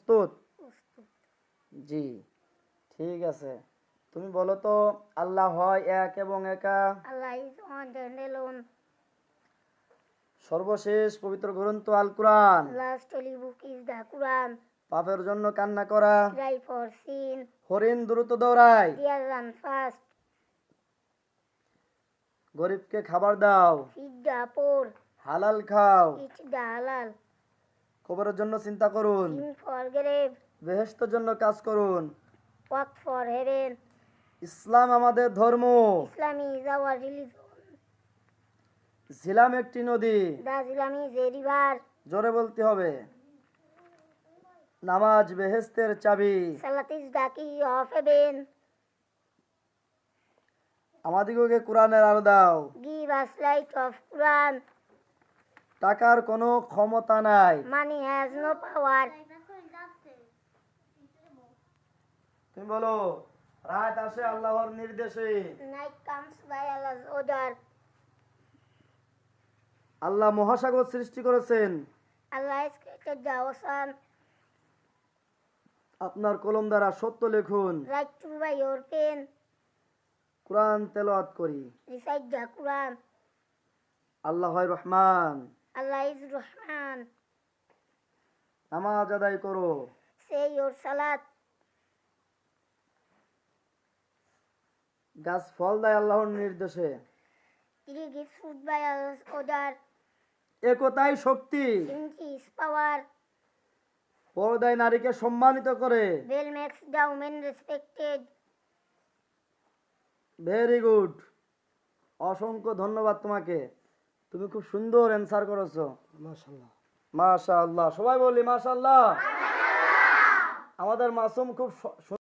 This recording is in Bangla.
প্রস্তুত? প্রস্তুত। জি, ঠিক আছে। তুমি বলো তো, আল্লাহ হয় এক এবং একা, Allah is one and alone. সর্বশেষ পবিত্র গ্রন্থ আল কোরআন, Last holy book is the Quran. পাপের জন্য কান্না করা, Cry for sin. হরিণ দ্রুত দৌড়ায়, Dear run fast. গরিবকে খাবার দাও, Feed the poor. হালাল খাও, Eat the halal. কবরের জন্য চিন্তা করুন, Think for grave. বেহেশতের জন্য কাজ করুন। Work for heaven. ইসলাম আমাদের ধর্ম, Islam is our religion. Jhelum একটি নদী, The Islam is a river. জোরে বলতে হবে। নামাজ বেহেশতের চাবি, Salat is the key of heaven. আমাদিগকে কোরআনের আলো দাও। Give us light of Quran. টাকার কোনো ক্ষমতা নাই, Money has no power. তুমি বলো, রাত আসে আল্লাহর নির্দেশে, Night comes by Allah's order. আল্লাহ মহাসাগর সৃষ্টি করেছেন, Allah has created the ocean. আপনার কলম দ্বারা সত্য লিখুন। Write true by your pen. কোরআন তেলাওয়াত করি। Recite the Quran. আল্লাহ হয় রহমান, Allah is Rahman. নামাজ আদায় করো। Say your salat. গাছ ফল দেয় আল্লাহর নির্দেশে, Tree gives food by Allah's order. একতাই Shakti, Unity is power. পর্দায় নারীকে সম্মানিত করে। Well makes the woman respected. Very good, অসংখ্য ধন্যবাদ তোমাকে, তুমি খুব সুন্দর অ্যান্সার করেছো। মাশাআল্লাহ। মাশাআল্লাহ, সবাই বলি মাশাআল্লাহ। আমাদের মাসুম খুব সুন্দর